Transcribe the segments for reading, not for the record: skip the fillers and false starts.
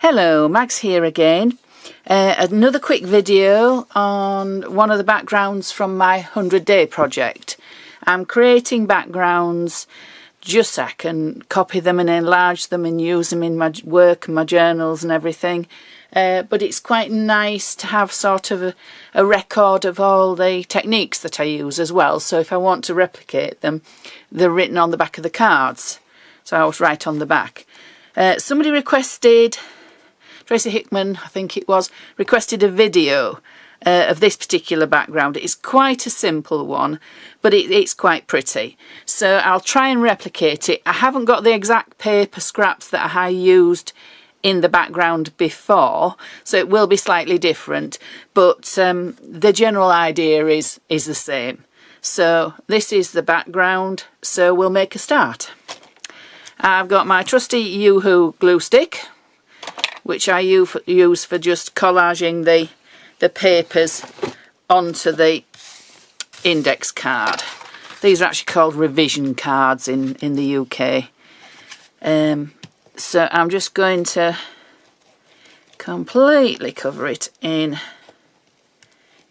Hello, Max here again. Another quick video on one of the backgrounds from my 100-day project. I'm creating backgrounds just so I can copy them and enlarge them and use them in my work and my journals and everything. But it's quite nice to have sort of a record of all the techniques that I use as well. So if I want to replicate them, they're written on the back of the cards. So I always write on the back. Somebody requested, Tracy Hickman, I think it was, requested a video of this particular background. It's quite a simple one, but it's quite pretty. So I'll try and replicate it. I haven't got the exact paper scraps that I used in the background before, so it will be slightly different, but the general idea is the same. So this is the background, so we'll make a start. I've got my trusty Yoo-hoo glue stick, which I use for just collaging the papers onto the index card. These are actually called revision cards in the UK. So I'm just going to completely cover it in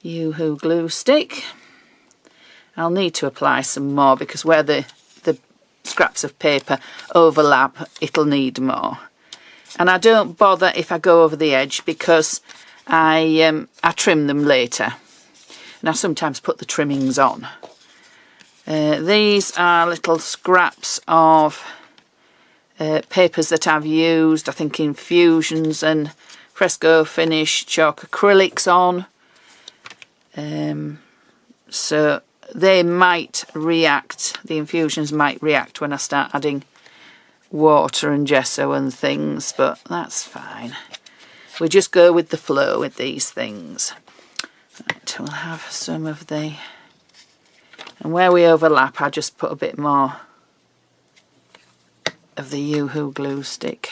Yoo-hoo glue stick. I'll need to apply some more because where the scraps of paper overlap, it'll need more. And I don't bother if I go over the edge because I trim them later. And I sometimes put the trimmings on. These are little scraps of papers that I've used, I think, in fusions and fresco finish chalk acrylics on. So they might react, the infusions might react when I start adding water and gesso and things, but that's fine. We just go with the flow with these things. Right, we'll have some of the, and where we overlap I just put a bit more of the Yoo-hoo glue stick.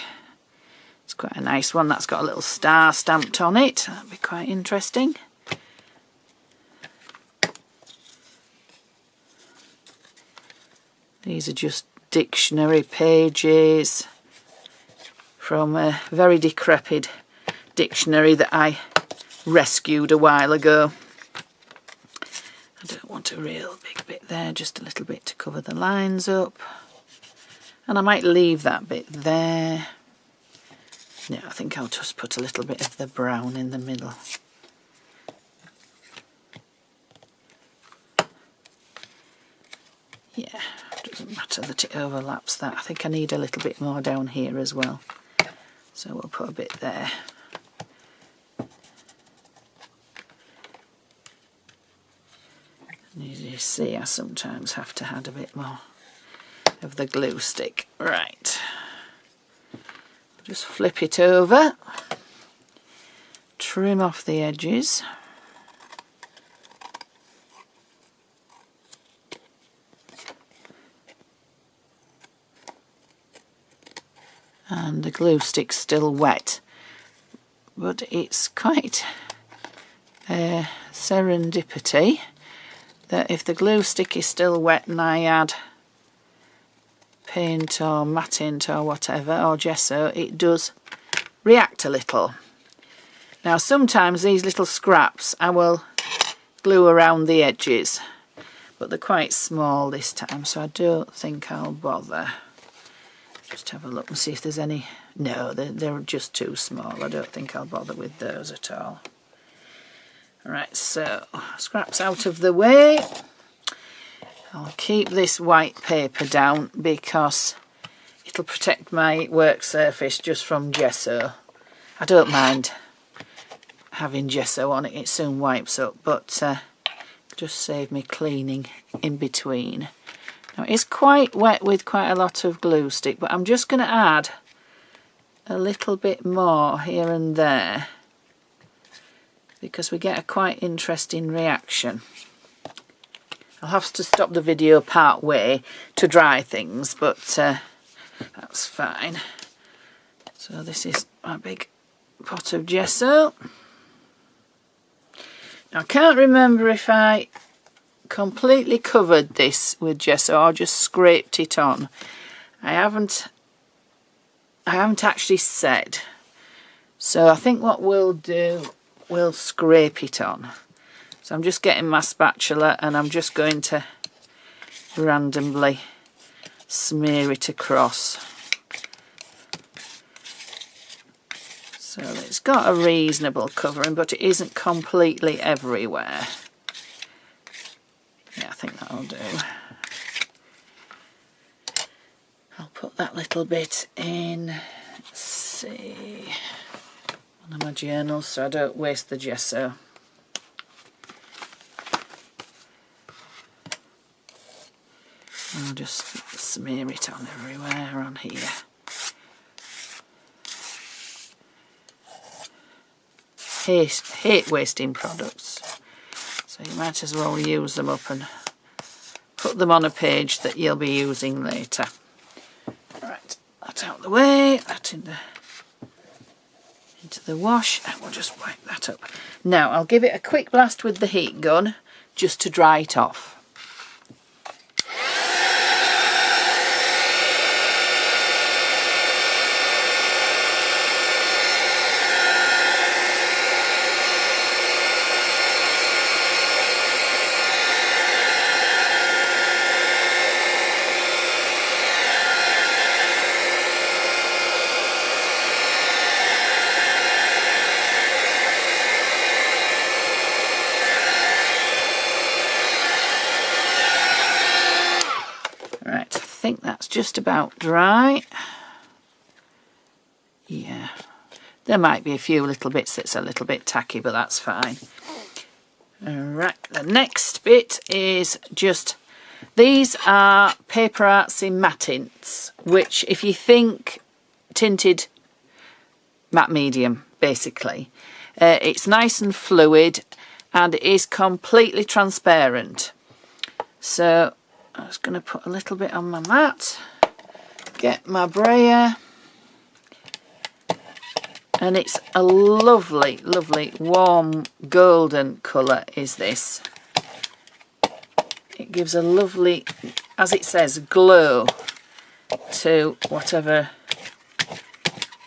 It's quite a nice one, that's got a little star stamped on it. That'd be quite interesting. These are just dictionary pages from a very decrepit dictionary that I rescued a while ago. I don't want a real big bit there, just a little bit to cover the lines up. And I might leave that bit there. No, I think I'll just put a little bit of the brown in the middle. Yeah, doesn't matter that it overlaps that. I think I need a little bit more down here as well. So we'll put a bit there. And as you see, I sometimes have to add a bit more of the glue stick. Right. Just flip it over. Trim off the edges. And the glue stick's still wet, but it's quite serendipity that if the glue stick is still wet and I add paint or Mattint or whatever, or gesso, it does react a little. Now sometimes these little scraps I will glue around the edges, but they're quite small this time, so I don't think I'll bother. Just have a look and see if there's any. No, they're just too small. I don't think I'll bother with those at all. Right, so scraps out of the way. I'll keep this white paper down because it'll protect my work surface just from gesso. I don't mind having gesso on it, it soon wipes up, but just save me cleaning in between. Now it's quite wet with quite a lot of glue stick, but I'm just going to add a little bit more here and there because we get a quite interesting reaction. I'll have to stop the video part way to dry things, but that's fine. So this is my big pot of gesso. Now I can't remember if I completely covered this with gesso or just scraped it on. I haven't actually said. So I think what we'll do, we'll scrape it on. So I'm just getting my spatula and I'm just going to randomly smear it across. So it's got a reasonable covering, but it isn't completely everywhere. Yeah, I think that'll do. I'll put that little bit in, let's see, one of my journals so I don't waste the gesso. I'll just smear it on everywhere on here. Hate wasting products, so you might as well use them up and put them on a page that you'll be using later. Right, that out of the way, that into the wash, and we'll just wipe that up. Now I'll give it a quick blast with the heat gun just to dry it off. Right, I think that's just about dry. Yeah, there might be a few little bits that's a little bit tacky, but that's fine. Alright, the next bit is just, these are PaperArtsy Mattints, which if you think tinted matte medium, basically. It's nice and fluid and it is completely transparent. So I'm just going to put a little bit on my mat, get my brayer, and it's a lovely, lovely warm golden colour is this. It gives a lovely, as it says, glow to whatever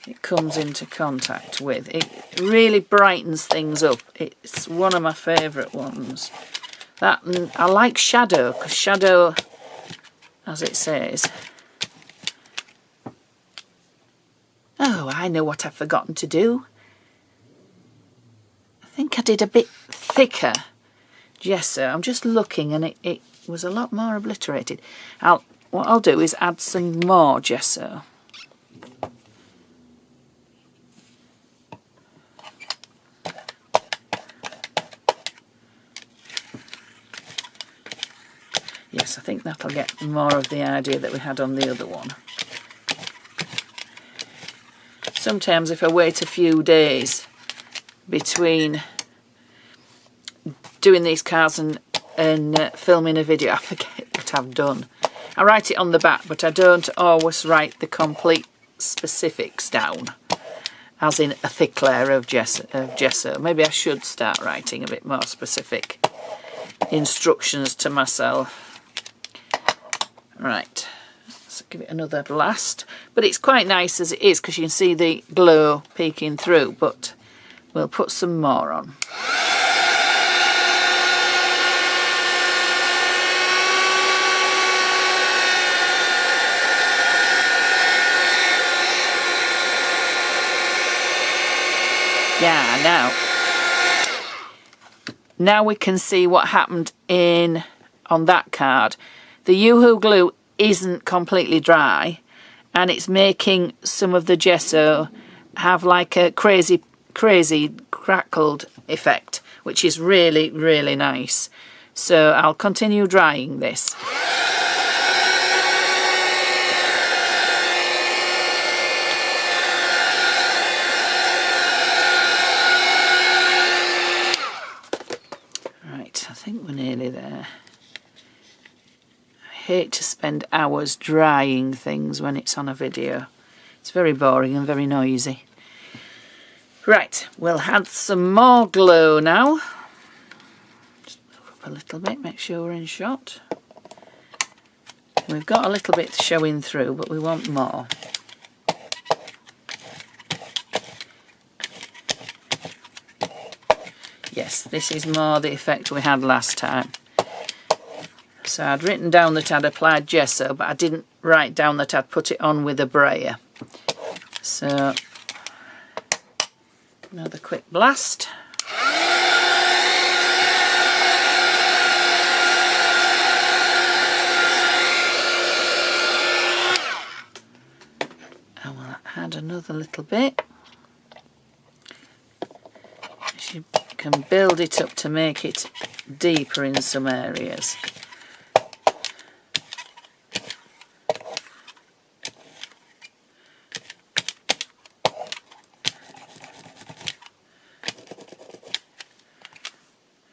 it comes into contact with. It really brightens things up. It's one of my favourite ones. That, and I like shadow, because shadow, as it says, oh, I know what I've forgotten to do. I think I did a bit thicker gesso. I'm just looking and it was a lot more obliterated. What I'll do is add some more gesso. Yes, I think that'll get more of the idea that we had on the other one. Sometimes if I wait a few days between doing these cards and filming a video, I forget what I've done. I write it on the back, but I don't always write the complete specifics down, as in a thick layer of gesso. Maybe I should start writing a bit more specific instructions to myself. Right, let's give it another blast. But it's quite nice as it is because you can see the glow peeking through, but we'll put some more on. Yeah, now we can see what happened on that card. The Yoo-hoo glue isn't completely dry and it's making some of the gesso have like a crazy crackled effect, which is really, really nice. So I'll continue drying this. Right, I think we're nearly there. I hate to spend hours drying things when it's on a video. It's very boring and very noisy. Right, we'll add some more glue now. Just move up a little bit, make sure we're in shot. We've got a little bit showing through, but we want more. this is more the effect we had last time. So I'd written down that I'd applied gesso, but I didn't write down that I'd put it on with a brayer. So another quick blast. And we'll add another little bit. You can build it up to make it deeper in some areas.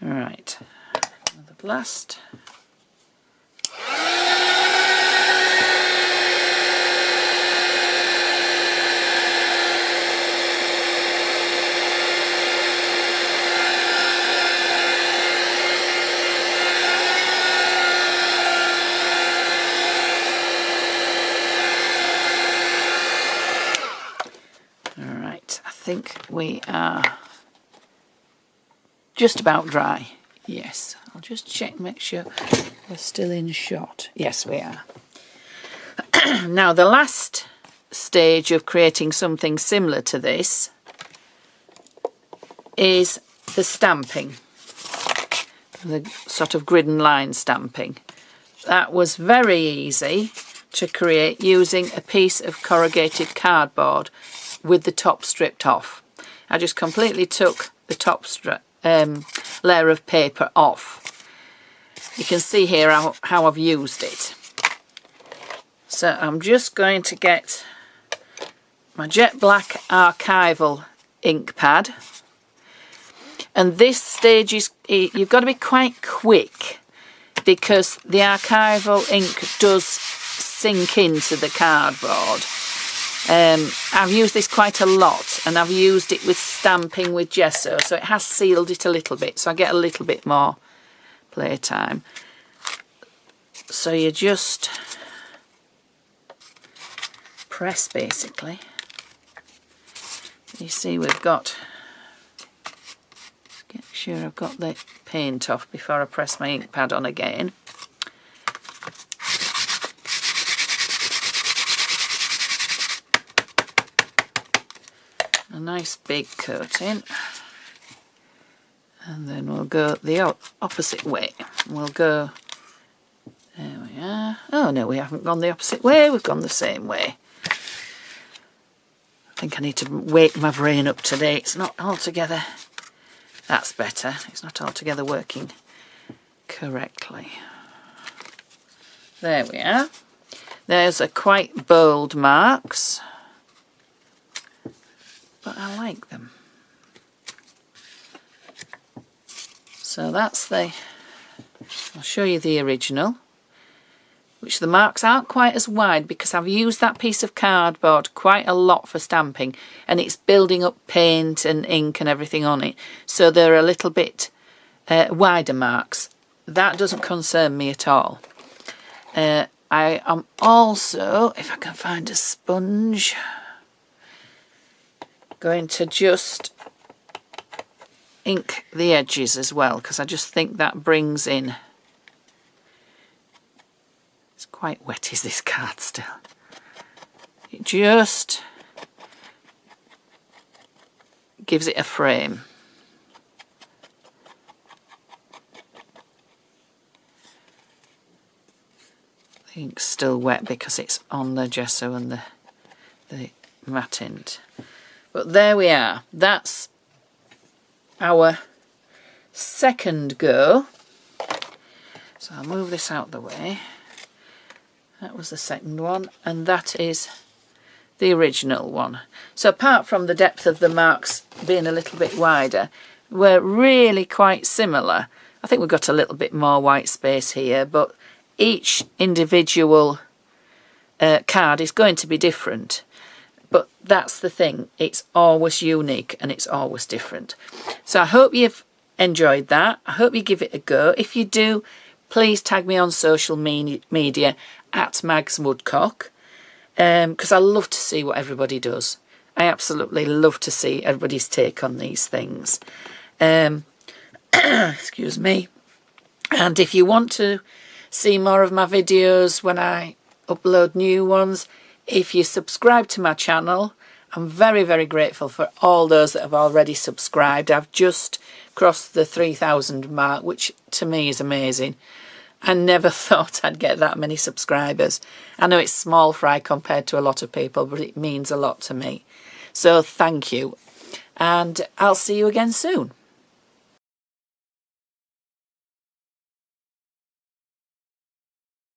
Right, another blast. I think we are just about dry. Yes, I'll just check and make sure we're still in shot. Yes, we are. Now the last stage of creating something similar to this is the stamping, the sort of grid and line stamping. That was very easy to create using a piece of corrugated cardboard with the top stripped off. I just completely took the top layer of paper off. You can see here how I've used it. So I'm just going to get my jet black Archival ink pad, and this stage is, you've got to be quite quick because the Archival ink does sink into the cardboard. I've used this quite a lot, and I've used it with stamping with gesso, so it has sealed it a little bit, so I get a little bit more playtime. So you just press basically. You see we've got, get sure I've got the paint off before I press my ink pad on again. A nice big coating, and then we'll go the opposite way. We'll go, there we are. Oh no, we haven't gone the opposite way, we've gone the same way. I think I need to wake my brain up today. It's not altogether, that's better, it's not altogether working correctly. There we are. There's a quite bold marks, but I like them. So that's the, I'll show you the original, which the marks aren't quite as wide because I've used that piece of cardboard quite a lot for stamping, and it's building up paint and ink and everything on it, so they're a little bit wider marks. That doesn't concern me at all. I am also, if I can find a sponge, going to just ink the edges as well, because I just think that brings in, it's quite wet is this card still, it just gives it a frame. The ink's still wet because it's on the gesso and the Mattint. But there we are, that's our second go. So I'll move this out the way. That was the second one, and that is the original one. So apart from the depth of the marks being a little bit wider, we're really quite similar. I think we've got a little bit more white space here, but each individual card is going to be different. But that's the thing, it's always unique and it's always different. So I hope you've enjoyed that. I hope you give it a go. If you do, please tag me on social media at Mags Woodcock, because I love to see what everybody does. I absolutely love to see everybody's take on these things. excuse me. And if you want to see more of my videos when I upload new ones, if you subscribe to my channel, I'm very, very grateful for all those that have already subscribed. I've just crossed the 3,000 mark, which to me is amazing. I never thought I'd get that many subscribers. I know it's small fry compared to a lot of people, but it means a lot to me. So thank you. And I'll see you again soon.